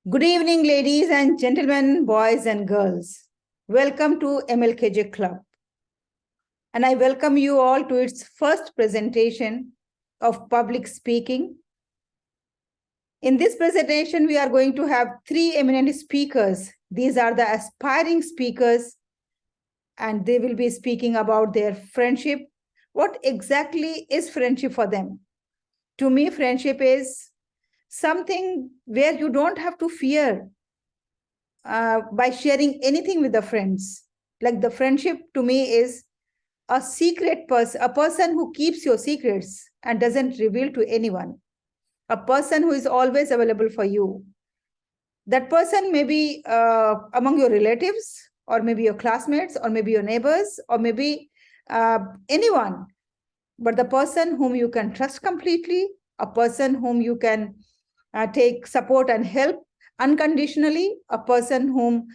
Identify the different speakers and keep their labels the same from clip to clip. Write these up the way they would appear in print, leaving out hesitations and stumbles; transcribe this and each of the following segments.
Speaker 1: Good evening, ladies and gentlemen, boys and girls. Welcome to MLKJ Club. And I welcome you all to its first presentation of public speaking. In this presentation, we are going to have three eminent speakers. These are the aspiring speakers, and they will be speaking about their friendship. What exactly is friendship for them? To me, friendship is something where you don't have to fear by sharing anything with the friends. Like the friendship to me is a secret person, a person who keeps your secrets and doesn't reveal to anyone, a person who is always available for you. That person may be among your relatives, or maybe your classmates, or maybe your neighbors, or maybe anyone. But the person whom you can trust completely, a person whom you can take support and help unconditionally, a person whom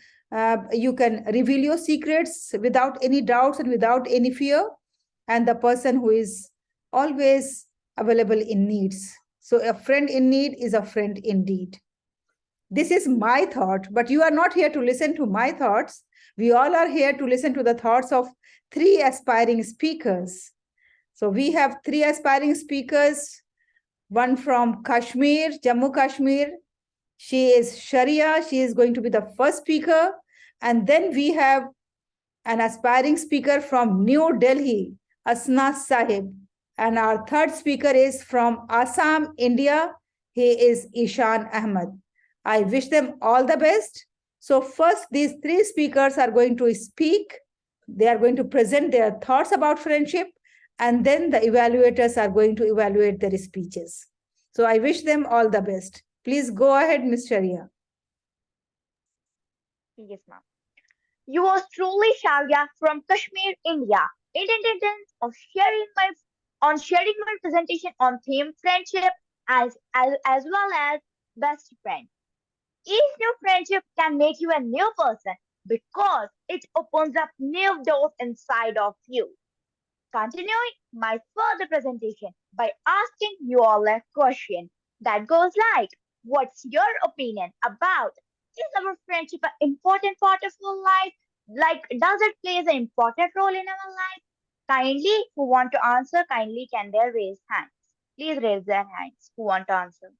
Speaker 1: you can reveal your secrets without any doubts and without any fear, and the person who is always available in needs. So a friend in need is a friend indeed. This is my thought, but you are not here to listen to my thoughts. We all are here to listen to the thoughts of three aspiring speakers. So we have three aspiring speakers, one from Kashmir, Jammu Kashmir. She is Sharia. She is going to be the first speaker. And then we have an aspiring speaker from New Delhi, Asna Sahib. And our third speaker is from Assam, India. He is Ishan Ahmed. I wish them all the best. So first, these three speakers are going to speak. They are going to present their thoughts about friendship. And then the evaluators are going to evaluate their speeches. So I wish them all the best. Please go ahead, Ms. Sharia.
Speaker 2: Yes, ma'am. You are truly Sharia from Kashmir, India. In attendance of sharing my presentation on theme friendship as well as best friend. Each new friendship can make you a new person because it opens up new doors inside of you. Continuing my further presentation by asking you all a question that goes like, what's your opinion about, is our friendship an important part of our life? Like, does it play an important role in our life? Kindly, who want to answer, kindly can they raise hands? Please raise their hands who want to answer.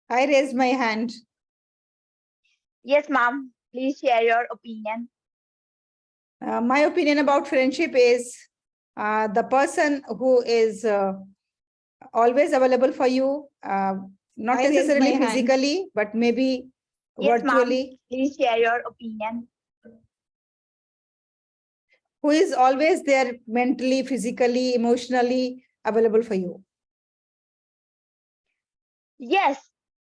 Speaker 1: I raised my hand.
Speaker 2: Yes, ma'am. Please share your opinion.
Speaker 1: My opinion about friendship is the person who is always available for you, not
Speaker 3: I raised my
Speaker 1: necessarily
Speaker 3: hand.
Speaker 1: physically, but maybe
Speaker 2: Yes, ma'am.
Speaker 1: virtually,
Speaker 2: Please share your opinion.
Speaker 1: who is always there mentally, physically, emotionally available for you.
Speaker 2: Yes,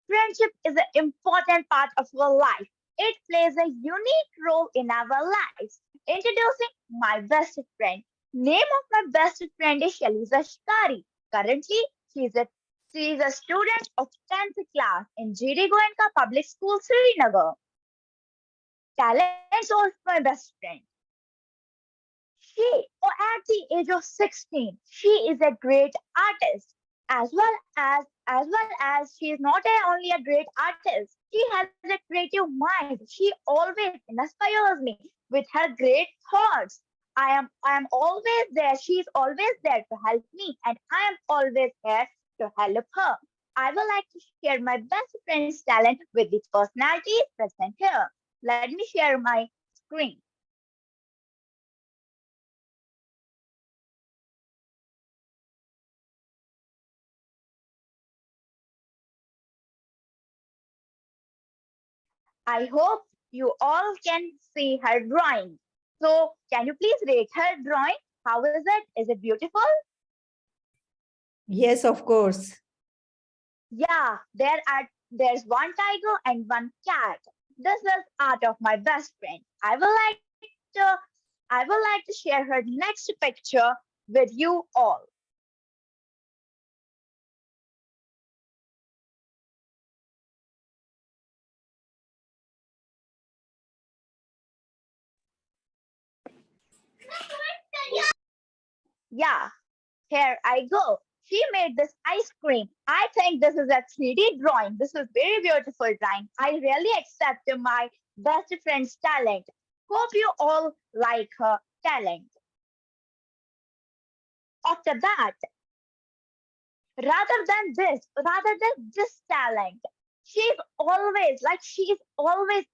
Speaker 2: friendship is an important part of our life. It plays a unique role in our lives. Introducing my best friend. Name of my best friend is Shaliza Shikari. Currently, she is a student of 10th class in GD Goenka Public School, Srinagar. Talents of my best friend. At the age of 16, she is a great artist, as well as she is not only a great artist, she has a creative mind. She always inspires me with her great thoughts. I am always there. She is always there to help me, and I am always here to help her. I would like to share my best friend's talent with the personalities present here. Let me share my screen. I hope you all can see her drawing. So, can you please rate her drawing? How is it? Is it beautiful?
Speaker 1: Yes, of course.
Speaker 2: Yeah, there's one tiger and one cat. This is art of my best friend. I would like to share her next picture with you all. Yeah, here I go. She made this ice cream. I think this is a 3D drawing. This is very beautiful drawing. I really accept my best friend's talent. Hope you all like her talent. After that, rather than this talent, she's always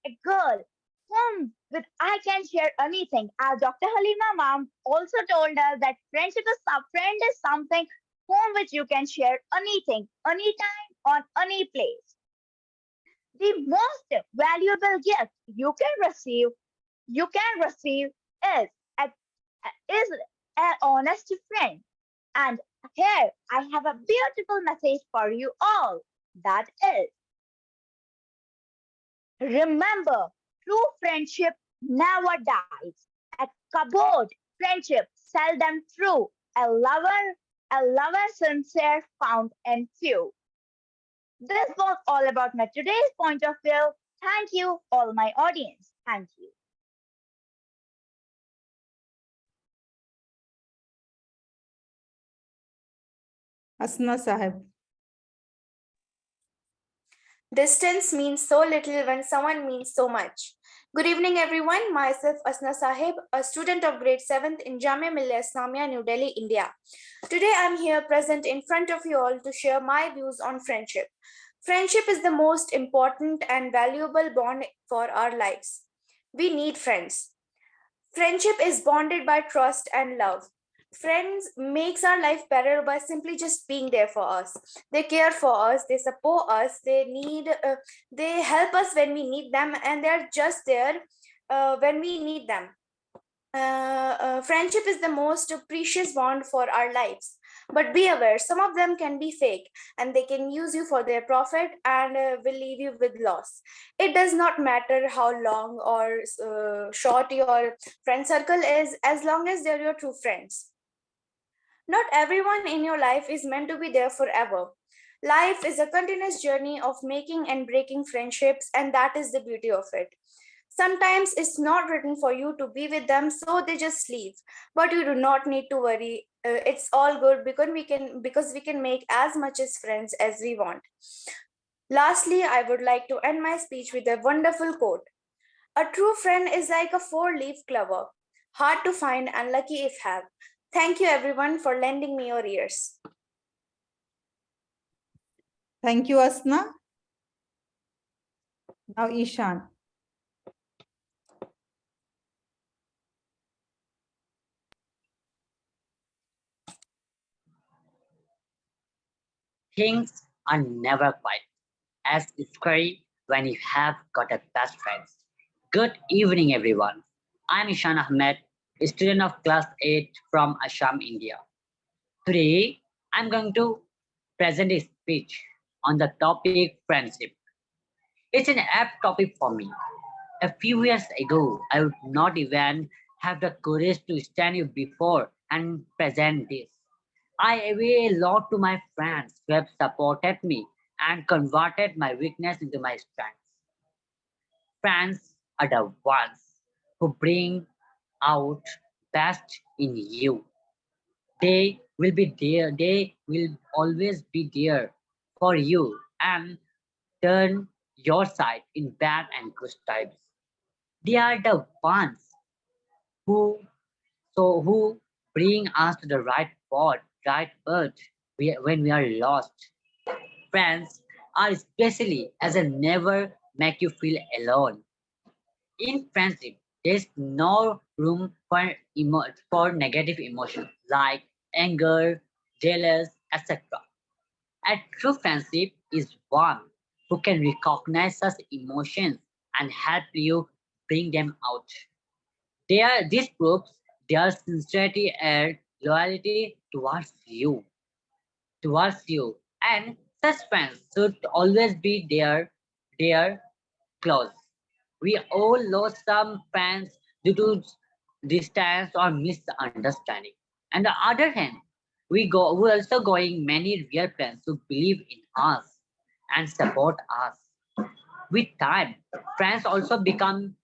Speaker 2: a girl whom with I can share anything. As Dr. Halima ma'am also told us that friend is something whom which you can share anything, anytime, on any place. The most valuable gift you can receive is a, is an honest friend. And here I have a beautiful message for you all. That is, remember, true friendship never dies. A cupboard friendship seldom true. A lover sincere found in few. This was all about my today's point of view. Thank you, all my audience. Thank you.
Speaker 1: Asna Sahib.
Speaker 3: Distance means so little when someone means so much. Good evening, everyone. Myself, Asna Sahib, a student of grade 7th in Jamia Millia Islamia, New Delhi, India. Today, I'm here present in front of you all to share my views on friendship. Friendship is the most important and valuable bond for our lives. We need friends. Friendship is bonded by trust and love. Friends makes our life better by simply just being there for us. They care for us, they support us, they help us when we need them, and they're just there when we need them. Friendship is the most precious bond for our lives. But be aware, some of them can be fake and they can use you for their profit and will leave you with loss. It does not matter how long or short your friend circle is, as long as they're your true friends. Not everyone in your life is meant to be there forever. Life is a continuous journey of making and breaking friendships, and that is the beauty of it. Sometimes it's not written for you to be with them, so they just leave. But you do not need to worry. It's all good because we can make as much as friends as we want. Lastly, I would like to end my speech with a wonderful quote. A true friend is like a four-leaf clover, hard to find and lucky if have. Thank you everyone for lending me your ears.
Speaker 1: Thank you, Asna. Now, Ishan.
Speaker 4: Things are never quite as scary when you have got a best friend. Good evening, everyone. I'm Ishan Ahmed, a student of class 8 from Assam, India. Today, I'm going to present a speech on the topic friendship. It's an apt topic for me. A few years ago, I would not even have the courage to stand you before and present this. I owe a lot to my friends who have supported me and converted my weakness into my strength. Friends are the ones who bring out best in you. They will be there, they will always be there for you and turn your side in bad and good times. They are the ones who who bring us to the right path, right path when we are lost. Friends are especially as they never make you feel alone. In friendship, there's no room for for negative emotions like anger, jealous, etc. A true friendship is one who can recognize such emotions and help you bring them out. This proves their sincerity and loyalty towards you, and such friends should always be there close. We all lost some friends due to distance or misunderstanding. On the other hand, we also going many real friends who believe in us and support us. With time, friends also become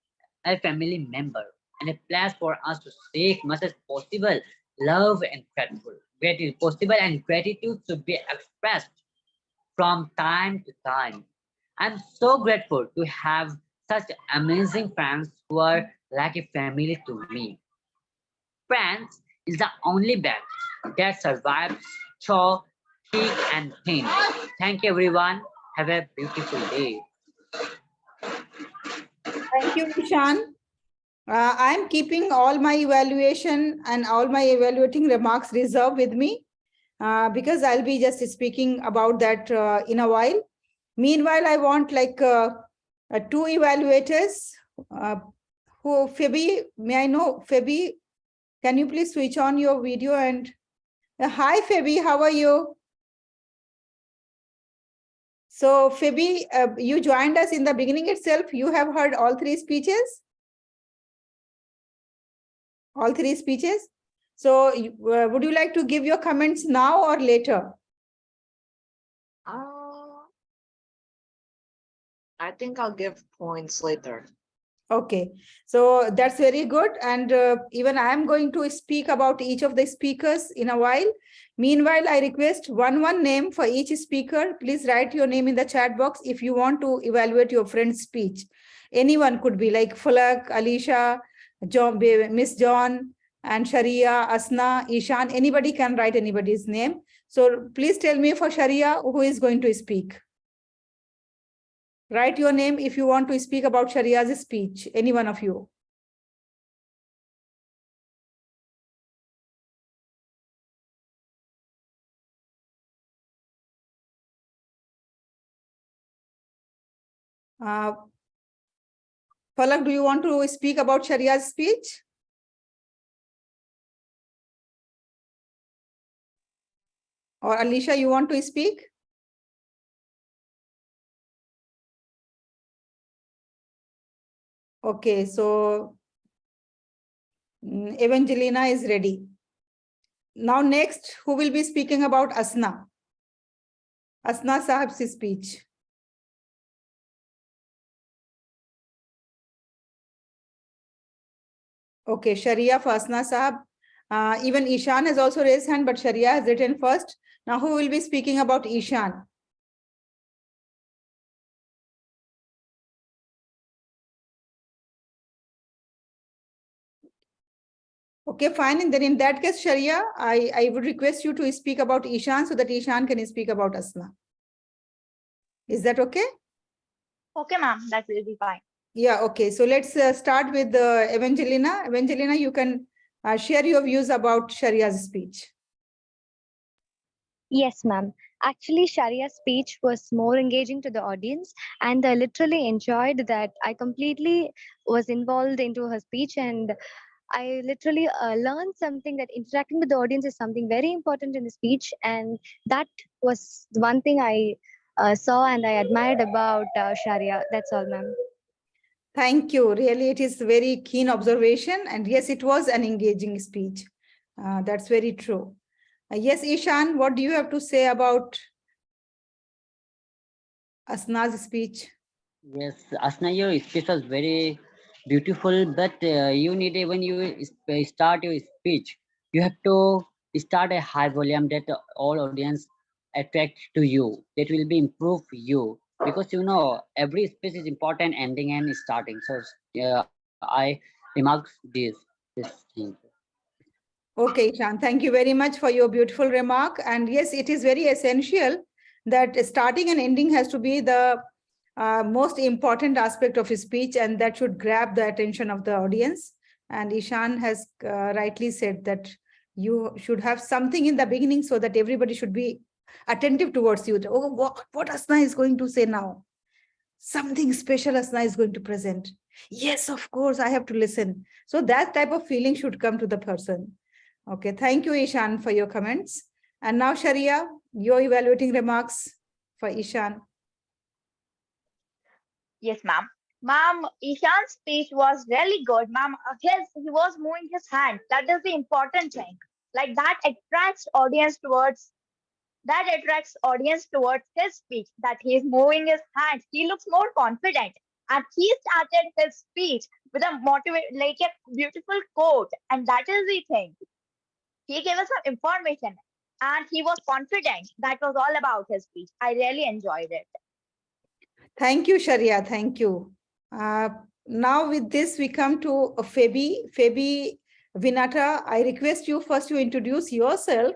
Speaker 4: a family member and a place for us to stay much as possible love and grateful. Gratitude possible and gratitude should be expressed from time to time. I'm so grateful to have such amazing friends who are like a family to me. Friends is the only band that survives through thick and thin. Thank you, everyone. Have a beautiful day.
Speaker 1: Thank you, Ishan. I'm keeping all my evaluation and all my evaluating remarks reserved with me because I'll be just speaking about that in a while. Meanwhile, I want like two evaluators. Who, Phoebe, may I know, Phoebe, can you please switch on your video and hi, Phoebe, how are you? So Phoebe, you joined us in the beginning itself. You have heard all three speeches? All three speeches? So would you like to give your comments now or later?
Speaker 5: I think I'll give points later.
Speaker 1: Okay, so that's very good. And even I am going to speak about each of the speakers in a while. Meanwhile, I request one name for each speaker. Please write your name in the chat box if you want to evaluate your friend's speech. Anyone could be like Falak, Alicia, John, Miss John, and Sharia, Asna, Ishan. Anybody can write anybody's name. So please tell me for Sharia who is going to speak. Write your name if you want to speak about Sharia's speech, any one of you. Falak, do you want to speak about Sharia's speech? Or Alicia, you want to speak? Okay, so Evangelina is ready. Now next, who will be speaking about Asna? Asna Sahib's speech. Okay, Sharia for Asna Sahib. Even Ishan has also raised hand, but Sharia has written first. Now who will be speaking about Ishan? Okay, fine. And then in that case, Sharia, I would request you to speak about Ishan so that Ishan can speak about Asna. Is that okay?
Speaker 2: Okay, ma'am, that will be fine.
Speaker 1: Yeah, okay. So let's start with Evangelina. Evangelina, you can share your views about Sharia's speech.
Speaker 6: Yes, ma'am. Actually, Sharia's speech was more engaging to the audience, and I literally enjoyed that. I completely was involved into her speech, and I literally learned something that interacting with the audience is something very important in the speech, and that was the one thing I saw and I admired about Sharia. That's all, ma'am.
Speaker 1: Thank you. Really, it is very keen observation. And yes, it was an engaging speech. That's very true. Yes, Ishan, what do you have to say about Asna's speech?
Speaker 4: Yes, Asna, your speech was very beautiful, but you need when you start your speech, you have to start a high volume that all audience attract to you. That will be improve you because you know every speech is important ending and starting. So I remark this thing.
Speaker 1: Okay, Ishan, thank you very much for your beautiful remark. And yes, it is very essential that starting and ending has to be the most important aspect of his speech, and that should grab the attention of the audience. And Ishan has rightly said that you should have something in the beginning so that everybody should be attentive towards you. Oh, what Asna is going to say now? Something special Asna is going to present. Yes, of course, I have to listen. So that type of feeling should come to the person. Okay, thank you, Ishan, for your comments. And now, Sharia, your evaluating remarks for Ishan.
Speaker 2: Yes, ma'am. Ma'am, Ishan's speech was really good, ma'am. He was moving his hand. That is the important thing. Like that attracts audience towards his speech. That he is moving his hands. He looks more confident, and he started his speech with a like a beautiful quote, and that is the thing. He gave us some information and he was confident. That was all about his speech. I really enjoyed it.
Speaker 1: Thank you, Sharia. Thank you. Now with this, we come to Febi. Febi Vinata, I request you first to introduce yourself,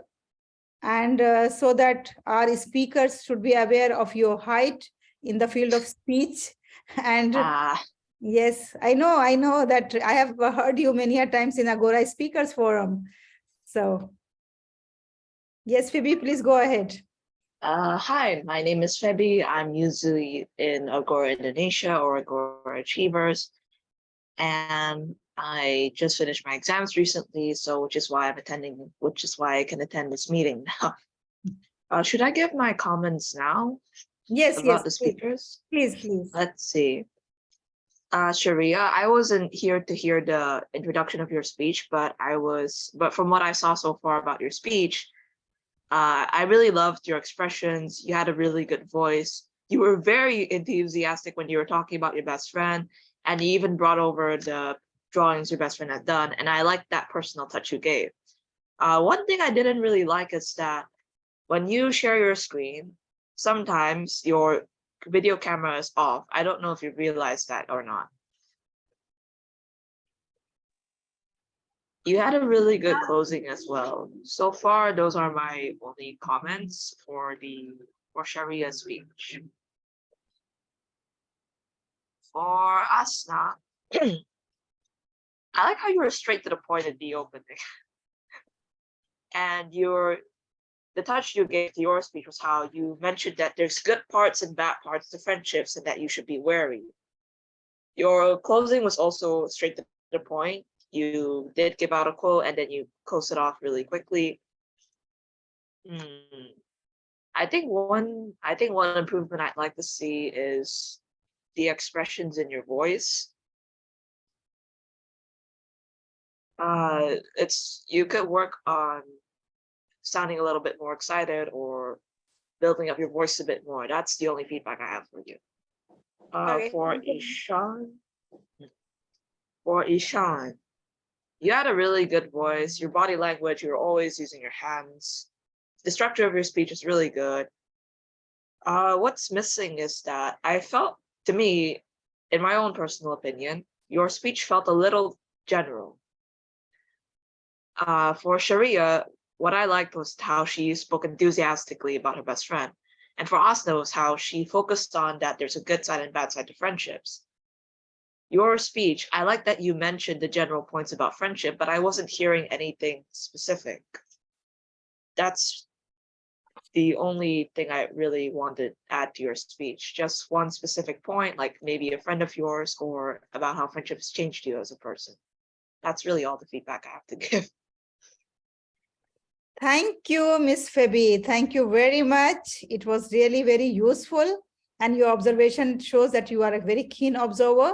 Speaker 1: and so that our speakers should be aware of your height in the field of speech. And yes, I know that I have heard you many a times in Agora Speakers Forum. So yes, Febi, please go ahead.
Speaker 5: Hi, my name is Febi. I'm usually in Agora Indonesia or Agora Achievers. And I just finished my exams recently, so which is why I can attend this meeting now. Should I give my comments now?
Speaker 1: Yes,
Speaker 5: about the speakers?
Speaker 1: Please.
Speaker 5: Let's see. Sharia, I wasn't here to hear the introduction of your speech, but from what I saw so far about your speech, I really loved your expressions. You had a really good voice. You were very enthusiastic when you were talking about your best friend, and you even brought over the drawings your best friend had done. And I liked that personal touch you gave. One thing I didn't really like is that when you share your screen, sometimes your video camera is off. I don't know if you realize that or not. You had a really good closing as well. So far, those are my only comments for Sharia's speech. For Asna, I like how you were straight to the point at the opening. And the touch you gave to your speech was how you mentioned that there's good parts and bad parts to friendships and that you should be wary. Your closing was also straight to the point. You did give out a quote and then you close it off really quickly. I think one improvement I'd like to see is the expressions in your voice. You could work on sounding a little bit more excited or building up your voice a bit more. That's the only feedback I have for you. For Ishan, you had a really good voice. Your body language, you're always using your hands. The structure of your speech is really good. What's missing is that I felt, to me, in my own personal opinion, your speech felt a little general. For Sharia, what I liked was how she spoke enthusiastically about her best friend. And for Asna was how she focused on that there's a good side and bad side to friendships. Your speech, I like that you mentioned the general points about friendship, but I wasn't hearing anything specific. That's the only thing I really wanted to add to your speech. Just one specific point, like maybe a friend of yours or about how friendships changed you as a person. That's really all the feedback I have to give.
Speaker 1: Thank you, Miss Febi. Thank you very much. It was really very useful. And your observation shows that you are a very keen observer.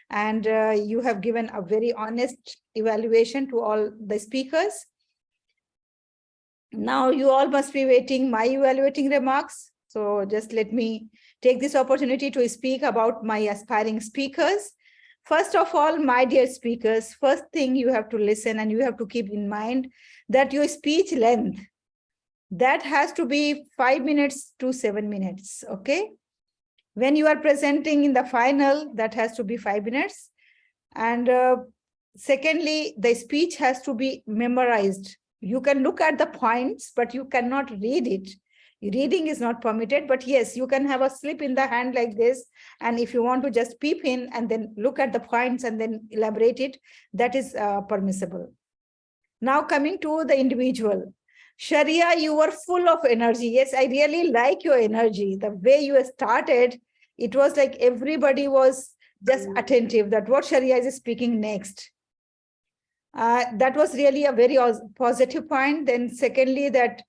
Speaker 1: And you have given a very honest evaluation to all the speakers. Now you all must be waiting my evaluating remarks. So just let me take this opportunity to speak about my aspiring speakers. First of all, my dear speakers, first thing you have to listen and you have to keep in mind that your speech length, that has to be 5 minutes to 7 minutes, okay? When you are presenting in the final, that has to be 5 minutes. And secondly, the speech has to be memorized. You can look at the points, but you cannot read it. Reading is not permitted, but yes, you can have a slip in the hand like this. And if you want to just peep in and then look at the points and then elaborate it, that is permissible. Now coming to the individual. Sharia, you were full of energy. Yes, I really like your energy. The way you started, it was like everybody was just attentive that what Sharia is speaking next. That was really a very positive point. Then secondly, that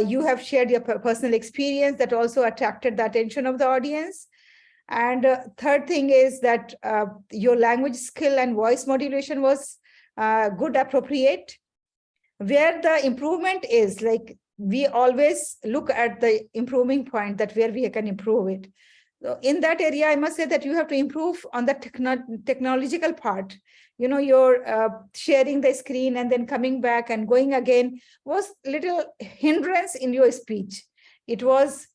Speaker 1: you have shared your personal experience that also attracted the attention of the audience. And third thing is that your language skill and voice modulation was good, appropriate. Where the improvement is, like we always look at the improving point, that where we can improve it. So in that area, I must say that you have to improve on the technological part. You know, your sharing the screen and then coming back and going again was little hindrance in your speech. It was,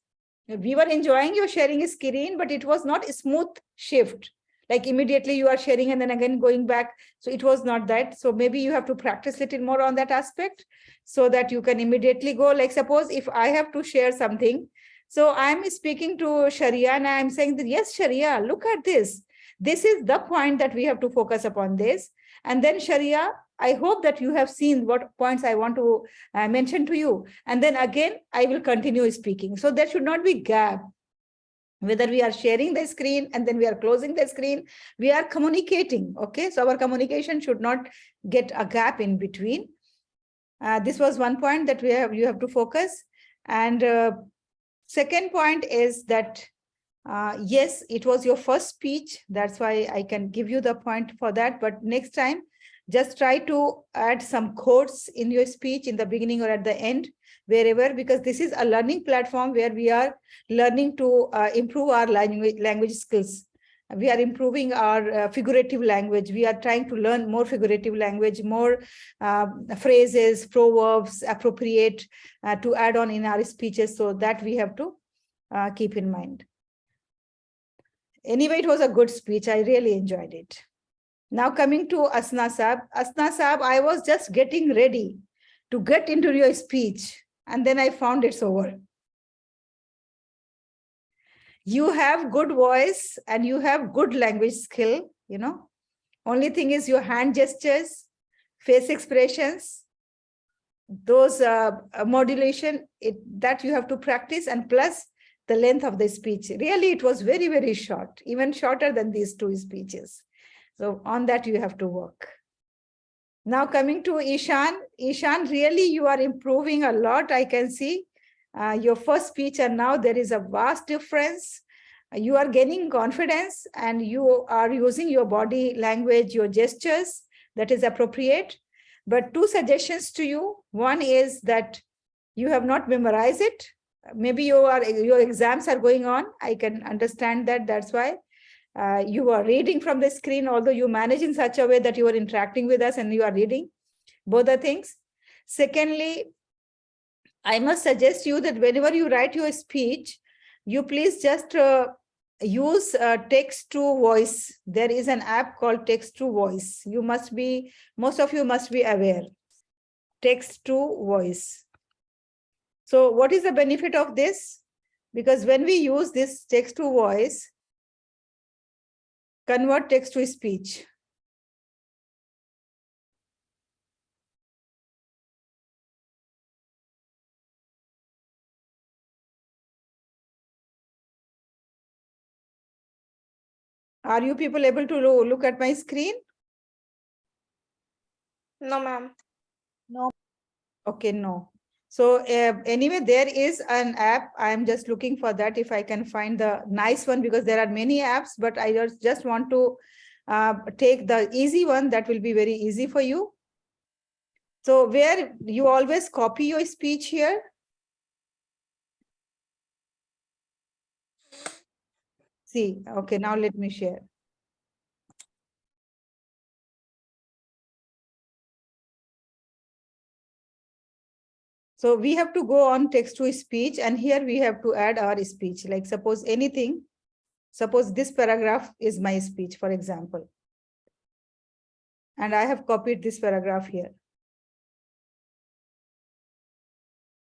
Speaker 1: we were enjoying your sharing screen, but it was not a smooth shift. Like immediately you are sharing and then again going back. So it was not that. So maybe you have to practice a little more on that aspect so that you can immediately go. Like suppose if I have to share something, so I'm speaking to Sharia and I'm saying that, yes, Sharia, look at this. This is the point that we have to focus upon this. And then Sharia, I hope that you have seen what points I want to mention to you. And then again, I will continue speaking. So there should not be gap. Whether we are sharing the screen and then we are closing the screen, we are communicating. Okay, so our communication should not get a gap in between. This was one point that you have to focus. And second point is that, yes, it was your first speech. That's why I can give you the point for that. But next time, just try to add some quotes in your speech in the beginning or at the end, wherever, because this is a learning platform where we are learning to improve our language skills. We are improving our figurative language. We are trying to learn more figurative language, more phrases, proverbs, appropriate to add on in our speeches. So that we have to keep in mind. Anyway, it was a good speech. I really enjoyed it. Now coming to Asna Saab. Asna Saab, I was just getting ready to get into your speech. And then I found it's over. You have good voice and you have good language skill, you know. Only thing is your hand gestures, face expressions, those modulation, that you have to practice, and plus the length of the speech. Really, it was very, very short, even shorter than these two speeches. So on that, you have to work. Now coming to Ishan. Ishan, really, you are improving a lot, I can see. Your first speech and now there is a vast difference. You are gaining confidence and you are using your body language, your gestures, that is appropriate. But two suggestions to you. One is that you have not memorized it. Maybe your exams are going on. I can understand that. That's why you are reading from the screen, although you manage in such a way that you are interacting with us and you are reading. Both the things. Secondly, I must suggest you that whenever you write your speech, you please just use text to voice. There is an app called text to voice. You must be, most of you must be aware. Text to voice. So what is the benefit of this? Because when we use this text to voice, convert text to speech. Are you people able to look at my screen?
Speaker 3: No, ma'am.
Speaker 2: No.
Speaker 1: Okay, no. So anyway, there is an app. I'm just looking for that if I can find the nice one, because there are many apps, but I just want to take the easy one that will be very easy for you. So where you always copy your speech here. See, okay, now let me share. So we have to go on text to speech, and here we have to add our speech. Like suppose anything, suppose this paragraph is my speech, for example. And I have copied this paragraph here.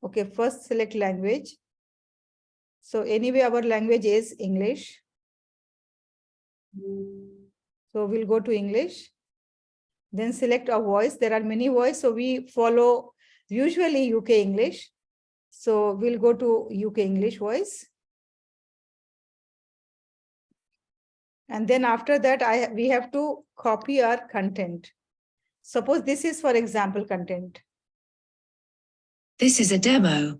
Speaker 1: Okay, first select language. So anyway, our language is English. So we'll go to English. Then select a voice. There are many voices, so we follow usually UK English. So we'll go to UK English voice. And then after that, we have to copy our content. Suppose this is, for example, content.
Speaker 7: This is a demo.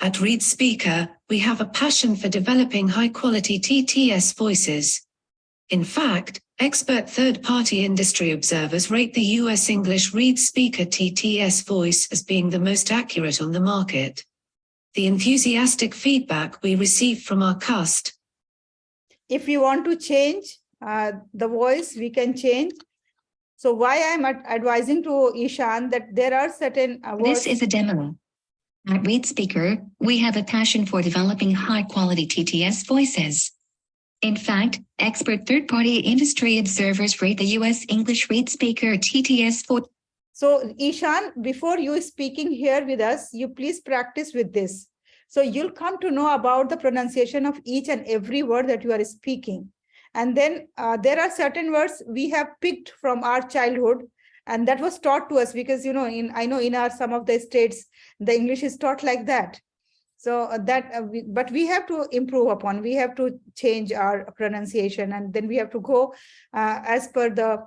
Speaker 7: At Read Speaker, we have a passion for developing high-quality TTS voices. In fact, expert third-party industry observers rate the US English Read Speaker TTS voice as being the most accurate on the market. The enthusiastic feedback we receive from our
Speaker 1: if you want to change the voice, we can change. So why I'm advising to Ishan that there are certain words.
Speaker 7: This is a demo. At Read Speaker, we have a passion for developing high-quality TTS voices. In fact, expert third-party industry observers rate the U.S. English Read Speaker TTS for.
Speaker 1: So Ishan, before you speaking here with us, you please practice with this. So you'll come to know about the pronunciation of each and every word that you are speaking. And then there are certain words we have picked from our childhood, and that was taught to us because, you know, I know in some of the states, the English is taught like that. So but we have to improve upon, we have to change our pronunciation, and then we have to go as per the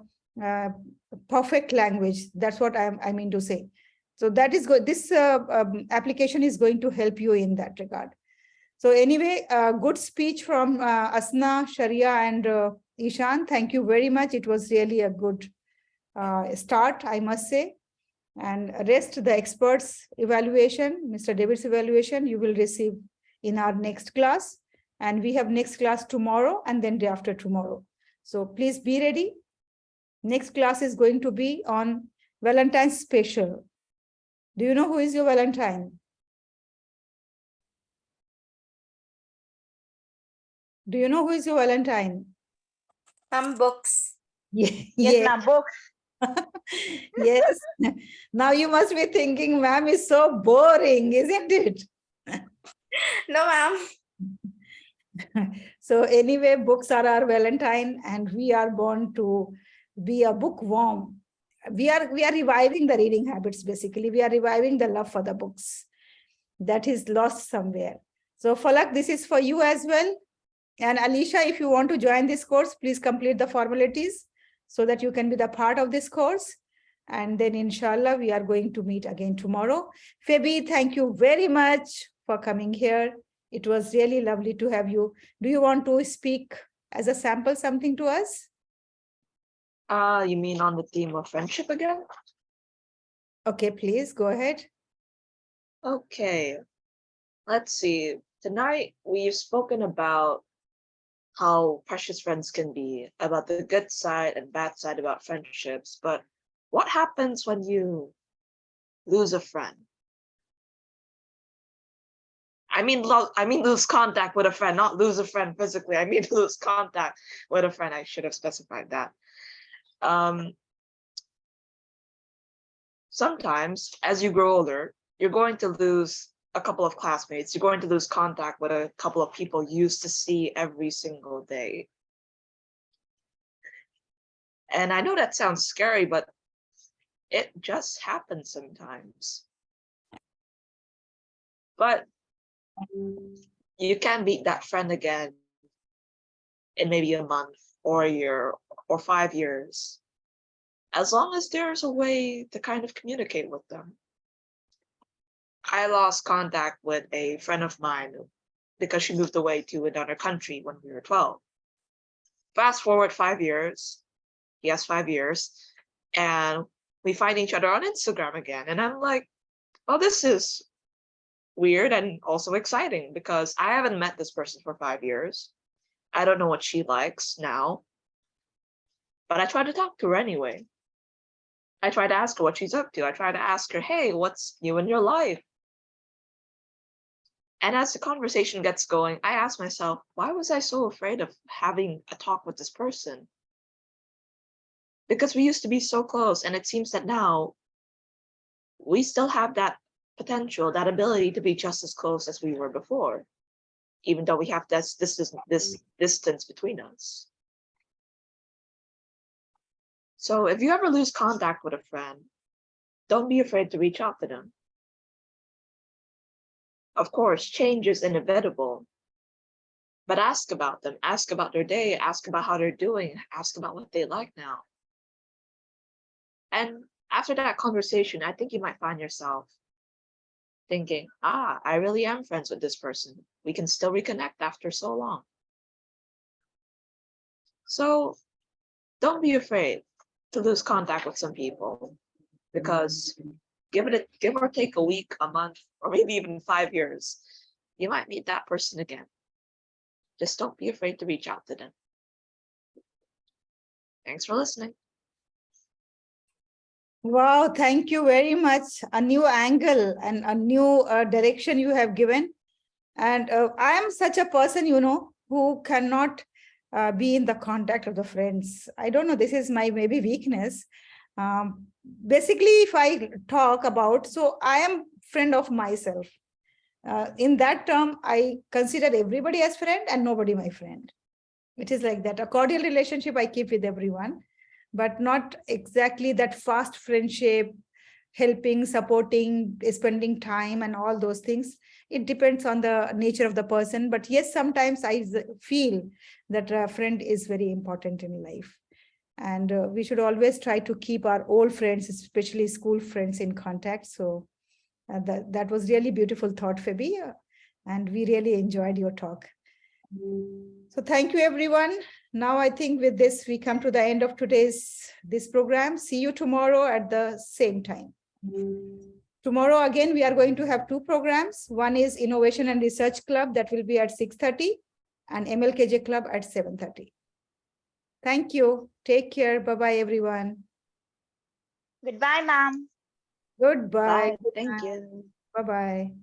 Speaker 1: perfect language. That's what I mean to say. So that is good. This application is going to help you in that regard. So anyway, good speech from Asna, Sharia, and Ishan. Thank you very much. It was really a good start, I must say. And rest the experts evaluation, Mr. David's evaluation, you will receive in our next class. And we have next class tomorrow and then day after tomorrow. So please be ready. Next class is going to be on Valentine's special. Do you know who is your Valentine? Do you know who is your Valentine?
Speaker 3: Books.
Speaker 2: Yes,
Speaker 1: Yeah.
Speaker 2: ma'am, books.
Speaker 1: Yes. Now you must be thinking, ma'am is so boring, isn't it?
Speaker 3: No, ma'am.
Speaker 1: So anyway, books are our Valentine, and we are born to be a bookworm. We are reviving the reading habits. Basically, we are reviving the love for the books that is lost somewhere. So Falak, this is for you as well. And Alicia, if you want to join this course, please complete the formalities so that you can be the part of this course. And then inshallah, we are going to meet again tomorrow. Febi, thank you very much for coming here. It was really lovely to have you. Do you want to speak as a sample something to us?
Speaker 5: You mean on the theme of friendship again?
Speaker 1: Okay, please go ahead.
Speaker 5: Okay, let's see. Tonight we've spoken about how precious friends can be, about the good side and bad side about friendships, but what happens when you lose a friend? I mean lose contact with a friend, not lose a friend physically. I mean lose contact with a friend. I should have specified that. Sometimes as you grow older, you're going to lose a couple of classmates. You're going to lose contact with a couple of people you used to see every single day. And I know that sounds scary, but it just happens sometimes. But you can meet that friend again in maybe a month or a year or 5 years, as long as there's a way to kind of communicate with them. I lost contact with a friend of mine because she moved away to another country when we were 12. Fast forward 5 years, yes, 5 years, and we find each other on Instagram again. And I'm like, oh, this is weird and also exciting because I haven't met this person for 5 years. I don't know what she likes now, but I try to talk to her anyway. I try to ask her what she's up to. I try to ask her, hey, what's new in your life? And as the conversation gets going, I ask myself, why was I so afraid of having a talk with this person? Because we used to be so close, and it seems that now we still have that potential, that ability to be just as close as we were before, even though we have this distance between us. So if you ever lose contact with a friend, don't be afraid to reach out to them. Of course, change is inevitable, but ask about them, ask about their day, ask about how they're doing, ask about what they like now. And after that conversation, I think you might find yourself thinking, I really am friends with this person. We can still reconnect after so long. So don't be afraid to lose contact with some people, because give or take a week, a month, or maybe even 5 years, you might meet that person again. just don't be afraid to reach out to them. Thanks for listening.
Speaker 1: Wow, thank you very much. A new angle and a new direction you have given. And I am such a person, who cannot be in the contact of the friends. I don't know, this is my maybe weakness. Basically, if I talk about, so I am friend of myself. In that term, I consider everybody as friend and nobody my friend. It is like that. A cordial relationship I keep with everyone, but not exactly that fast friendship, helping, supporting, spending time and all those things. It depends on the nature of the person. But yes, sometimes I feel that a friend is very important in life. And we should always try to keep our old friends, especially school friends, in contact. So that was really beautiful thought, Phoebe. And we really enjoyed your talk. So thank you, everyone. Now I think with this, we come to the end of this program. See you tomorrow at the same time. Tomorrow, again, we are going to have two programs. One is Innovation and Research Club that will be at 6:30 and MLKJ Club at 7:30. Thank you. Take care. Bye-bye, everyone.
Speaker 2: Goodbye, ma'am.
Speaker 1: Goodbye.
Speaker 5: Bye. Thank you.
Speaker 1: Bye-bye.